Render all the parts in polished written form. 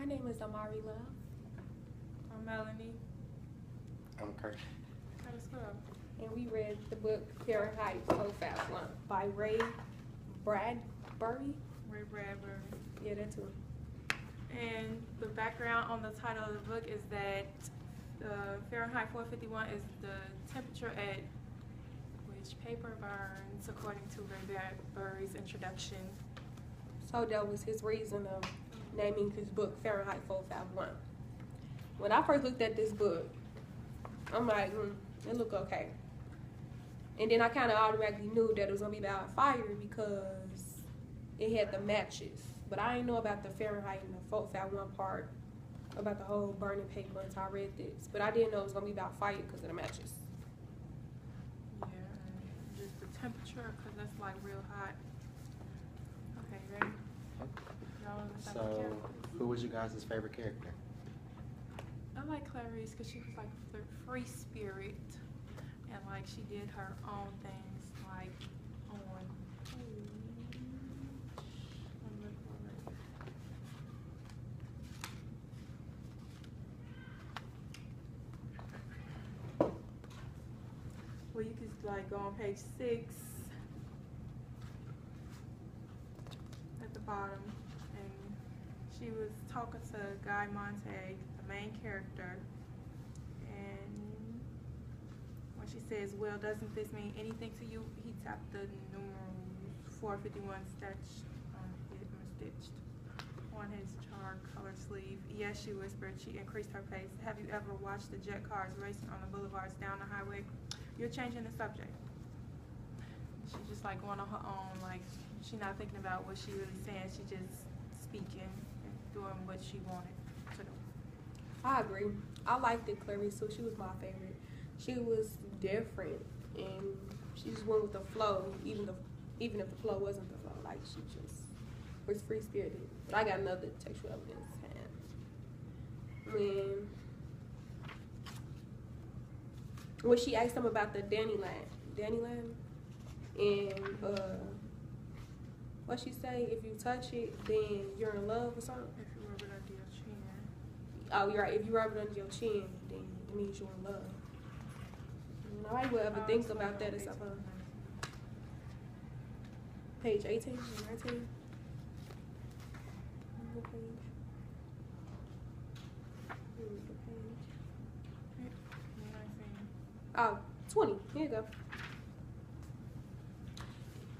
name is Amari Love. I'm Melanie. I'm Kurt. Curtis Club. And we read the book Fahrenheit 451 by Ray Bradbury. Ray Bradbury. Yeah, that's one. And the background on the title of the book is that Fahrenheit 451 is the temperature at which paper burns, according to Ray Bradbury's introduction. So that was his reason of naming his book Fahrenheit 451. When I first looked at this book, I'm like, it looked okay. And then I kind of automatically knew that it was going to be about fire because it had the matches. But I didn't know about the Fahrenheit and the 451 part, about the whole burning paper until I read this. But I didn't know it was going to be about fire because of the matches. Yeah, and just the temperature, because that's like real hot. Okay, ready? Y'all want to start with So, characters? who was you guys' favorite character? I like Clarice because she was like the free spirit, and like she did her own things, like on. Well, you could like go on page 6 at the bottom, and she was talking to Guy Montag, the main character, and when she says, "Well, doesn't this mean anything to you?" He tapped the numeral 451 stitched on his charred-colored sleeve. "Yes," she whispered. She increased her pace. "Have you ever watched the jet cars racing on the boulevards down the highway?" "You're changing the subject." She's just like going on her own, like she's not thinking about what she really saying. She just speaking and doing what she wanted to do. I agree. I liked it, Clarice, so she was my favorite. She was different, and she just went with the flow, even if the flow wasn't the flow. Like, she just was free-spirited. But I got another textual evidence. When she asked him about the Dannyland, and what she say? If you touch it, then you're in love or something. If you rub it under your chin. Oh, you're right. If you rub it under your chin, then it means you're in love. Nobody would ever think about that except for page 18 and 19. What page? Oh, 20. Here you go.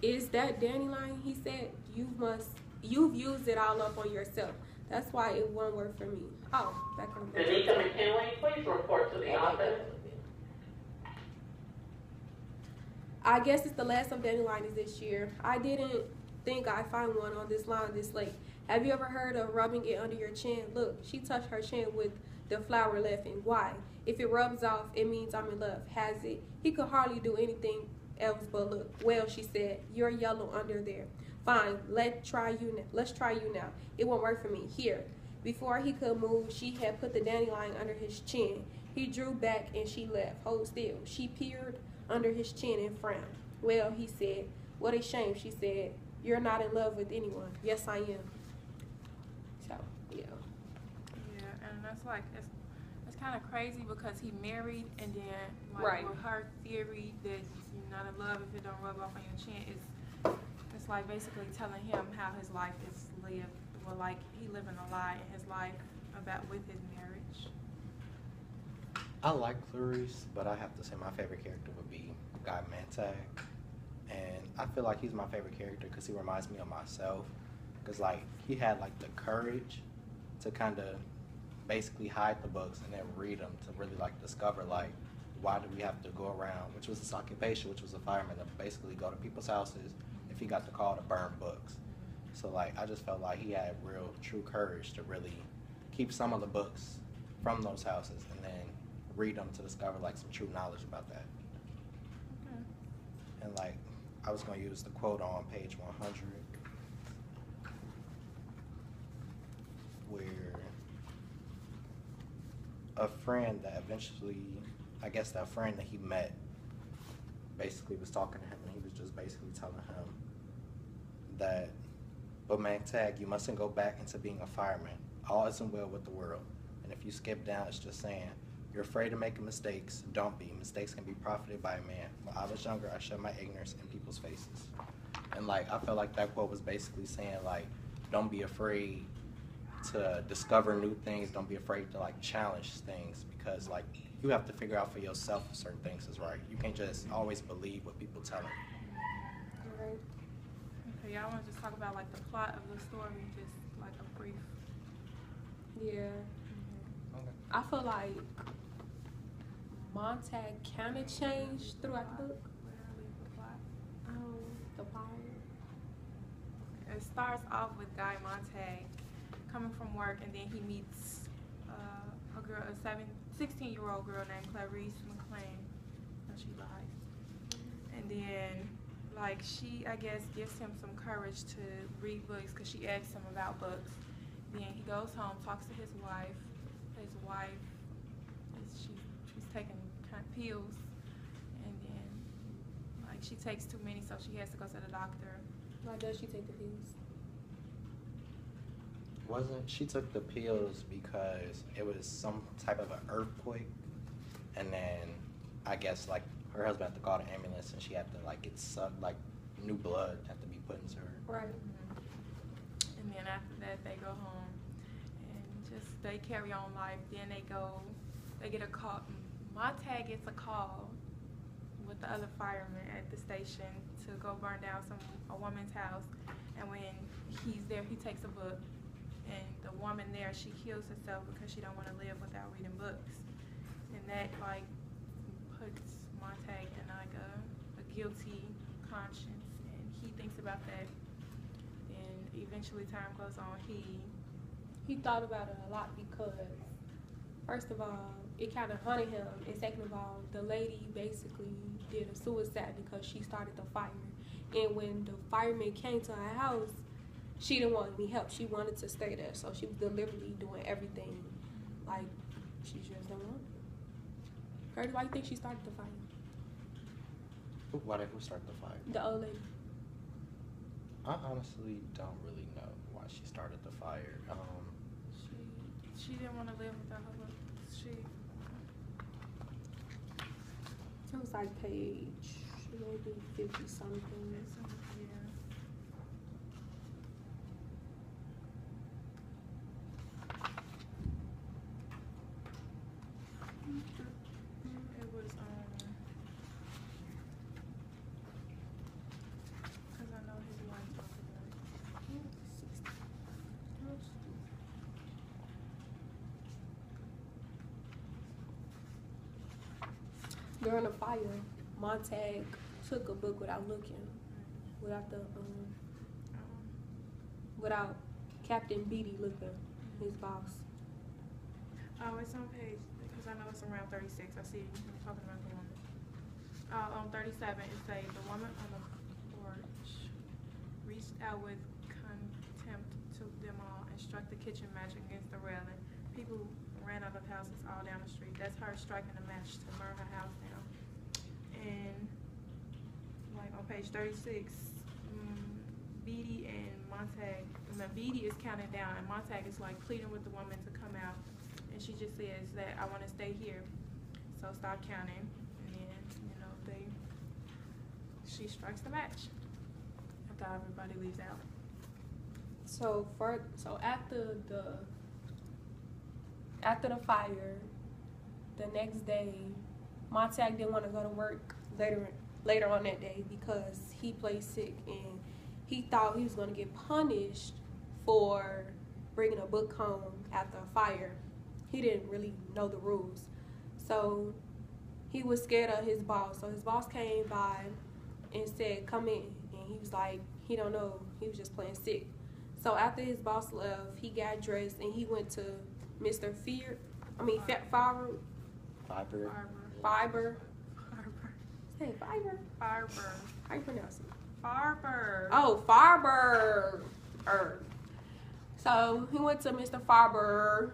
Is that dandelion? He said you've used it all up on yourself. That's why it won't work for me. Oh, back on the page. Danica McKinley, please report to the office. I guess it's the last of dandelion is this year. I didn't think I'd find one on this line this late. Have you ever heard of rubbing it under your chin? Look, she touched her chin with the flower laughing. Why? If it rubs off, it means I'm in love. Has it? He could hardly do anything else but look. Well, she said, you're yellow under there. Fine, let's try you now. It won't work for me. Here. Before he could move, she had put the dandelion under his chin. He drew back and she left. Hold still. She peered under his chin and frowned. Well, he said, what a shame, she said. You're not in love with anyone. Yes, I am. So, yeah. Yeah, and that's like, it's kind of crazy because he married, and then like Right. with her theory that you're not in love if it don't rub off on your chin, it's like basically telling him how his life is lived. Well, like he living a lie in his life about with his marriage. I like Clarice, but I have to say my favorite character would be Guy Montag. And I feel like he's my favorite character because he reminds me of myself. Because, like, he had, like, the courage to kind of basically hide the books and then read them to really, like, discover, like, why do we have to go around, which was his occupation, which was a fireman, to basically go to people's houses if he got the call to burn books. So, like, I just felt like he had real, true courage to really keep some of the books from those houses and then read them to discover, like, some true knowledge about that. Okay. And, like, I was going to use the quote on page 100 where a friend that eventually, I guess that friend that he met basically was talking to him, and he was just basically telling him that, but Montag, you mustn't go back into being a fireman. all isn't well with the world. And if you skip down, it's just saying, you're afraid of making mistakes. Don't be. Mistakes can be profited by a man. When I was younger, I showed my ignorance in people's faces. And like, I felt like that quote was basically saying like, don't be afraid to discover new things. Don't be afraid to like challenge things, because like you have to figure out for yourself if certain things is right. You can't just always believe what people tell you. Right. Okay, y'all want to just talk about like the plot of the story, just like a brief. Yeah. Okay. I feel like Montag kind of changed throughout the book. Literally the plot. The fire. It starts off with Guy Montag coming from work, and then he meets a girl, a 16-year-old girl named Clarice McLean. No, she lies. And then, like, she, I guess, gives him some courage to read books because she asks him about books. Then he goes home, talks to his wife. His wife, she's taking kind of pills, and then, like, she takes too many, so she has to go to the doctor. Why does she take the pills? She took the pills because it was some type of an earthquake, and then I guess like her husband had to call the ambulance, and she had to like get sucked, like new blood had to be put into her. Right. And then after that, they go home and just they carry on life. Then they get a call. Montag gets a call with the other firemen at the station to go burn down a woman's house. And when he's there, he takes a book. And the woman there, she kills herself because she don't want to live without reading books. And that like puts Montag in like a guilty conscience, and he thinks about that. And eventually, time goes on. He thought about it a lot because, first of all, it kind of haunted him. And second of all, the lady basically did a suicide because she started the fire. And when the firemen came to her house, she didn't want any help. She wanted to stay there. So she was deliberately doing everything like she just didn't want to. Heard, why do you think she started the fire? Who started the fire? The old lady. I honestly don't really know why she started the fire. She didn't want to live without her book. It was like page maybe 50 something. Yeah. It was because I know his wife talked about it. During the fire, Montag took a book without looking, without Captain Beatty looking, his boss. Oh, it's on page, because I know it's around 36. I see you talking about the woman. On 37, it says, the woman on the porch reached out with contempt to them all and struck the kitchen match against the railing. People ran out of houses all down the street. That's her striking a match to burn her house down. And like on page 36, Beatty and Montag, Beatty is counting down, and Montag is like pleading with the woman to come out, and she just says that I want to stay here, so stop counting. And then she strikes the match after everybody leaves out. So after the fire, the next day, Montag didn't want to go to work later on that day because he played sick, and he thought he was going to get punished for bringing a book home after a fire. He didn't really know the rules. So he was scared of his boss. So his boss came by and said, come in. And he was like, he don't know. He was just playing sick. So after his boss left, he got dressed and he went to Mr. Fiber. Say Fiber. Farber. How you pronounce it? Farber. Oh, Farber. So he went to Mr. Farber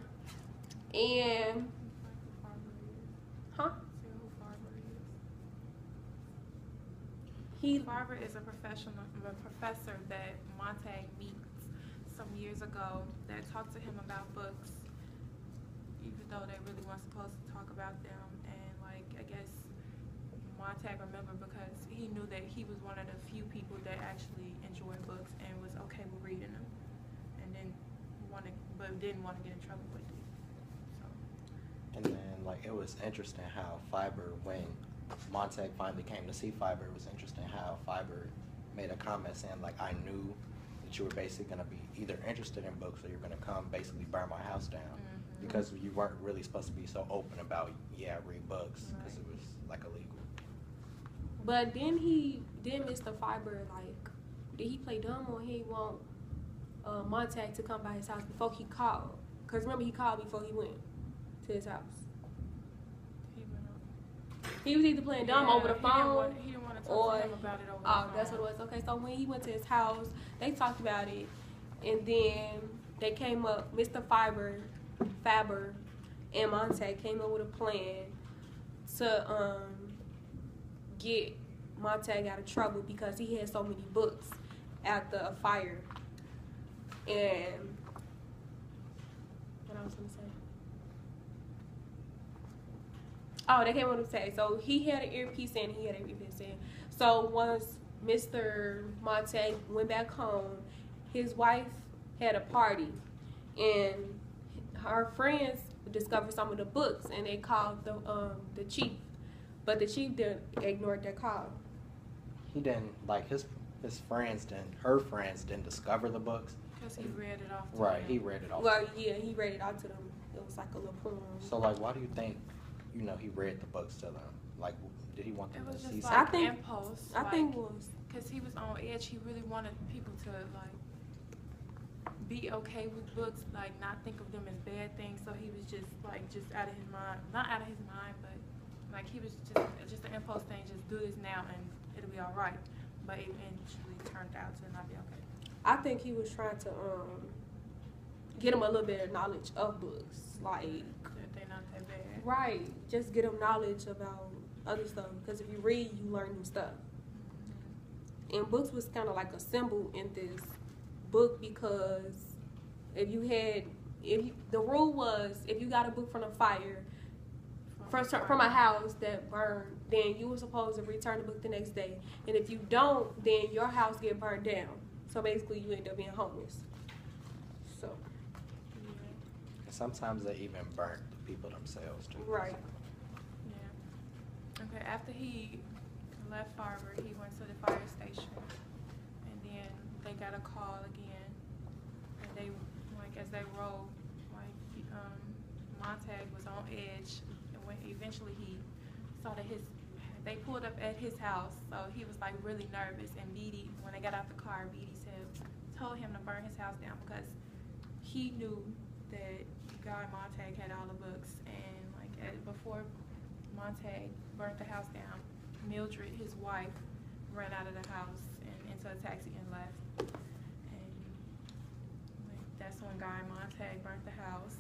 and Farber is a professor that Montag meets some years ago that talk to him about books, even though they really weren't supposed to talk about them. And like, I guess Montag remembered because he knew that he was one of the few people that actually enjoyed books and was okay with reading them, and then didn't want to get in trouble with it. So. And then, like, it was interesting how Fiber, when Montag finally came to see Fiber, it was interesting how Fiber made a comment saying, like, I knew that you were basically going to be either interested in books or you're going to come basically burn my house down. Mm-hmm. Because you weren't really supposed to be so open about, yeah, I read books, because it was, like, illegal. But then Mr. Fiber, like, did he play dumb or he want Montag to come by his house before he called? Because remember, he called before he went to his house. He went up. He was either playing dumb over the phone. He didn't want to talk to him about it over the phone. That's what it was. Okay, so when he went to his house, they talked about it, and then they came up. Mr. Faber, and Montag came up with a plan to get Montag out of trouble because he had so many books after a fire. And what I was gonna say? Oh, they came up with a say. So he had an earpiece in, he had an earpiece in. So once Mr. Montag went back home, his wife had a party, and her friends discovered some of the books, and they called the chief, but the chief ignored their call. He didn't, like, her friends didn't discover the books. Because he read it off to Right, them. he read it off. Well, yeah, he read it out to them. It was like a little poem. So, like, why do you think, he read the books to them? Like, did he want them It to was see just something? like impulse. I think it was. Because he was on edge. He really wanted people to, like, be okay with books, like, not think of them as bad things. So he was just, like, just out of his mind. Not out of his mind, but, like, he was just an impulse thing. Just do this now and it'll be all right. But it eventually turned out to not be okay. I think he was trying to get him a little bit of knowledge of books, like That they're not that bad. right, just get him knowledge about other stuff. Because if you read, you learn new stuff. And books was kind of like a symbol in this book because the rule was if you got a book from a fire from a house that burned, then you were supposed to return the book the next day. And if you don't, then your house get burned down. So basically, you end up being homeless. So. And sometimes they even burnt the people themselves, too. Right. Yeah. Okay, after he left Farber, he went to the fire station. And then they got a call again. And they, like, as they rode, like, Montag was on edge. And when eventually he saw that they pulled up at his house, so he was, like, really nervous. And Beatty, when they got out the car, Beatty told him to burn his house down because he knew that Guy Montag had all the books. And, like, before Montag burnt the house down, Mildred, his wife, ran out of the house and into a taxi and left. And, like, that's when Guy Montag burnt the house.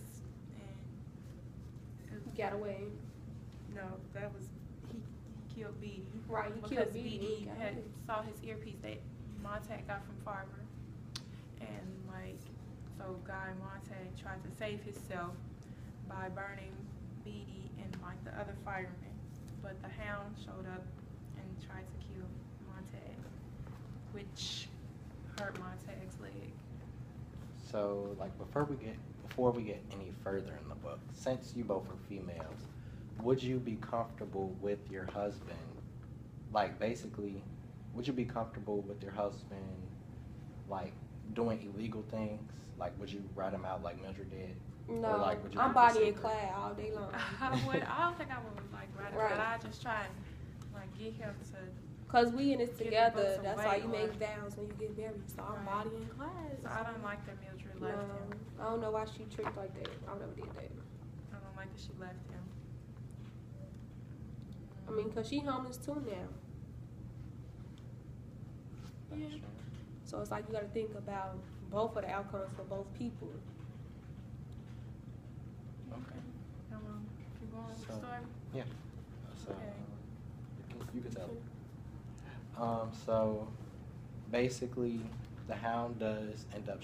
And Got away. no, that was he killed Beatty. Right, he Because killed Beatty. saw his earpiece that Montag got from Farber. And, like, so Guy Montag tried to save himself by burning Beatty and, like, the other firemen. But the Hound showed up and tried to kill Montag, which hurt Montag's leg. So, like, before we get any further in the book, since you both are females, would you be comfortable with your husband, like, basically, would you be comfortable with your husband, like, doing illegal things? Like, would you rat him out like Mildred did? No, Or, like, would you I'm keep it body and secret? clad all day long. I don't think I would, like, write it, Right. but I just try and, like, get him to. Cause we in this Give the together. books That's away why you make or- vows when you get married. So I'm Right. body and clad. So I don't like that Mildred left him. I don't know why she tricked like that. I never did that. I don't like that she left him. I mean, cause she homeless too now. Yeah. So it's like you got to think about both of the outcomes for both people. Okay. Keep going with the So- story. Yeah. So, Okay. you can tell. So basically, the Hound does end up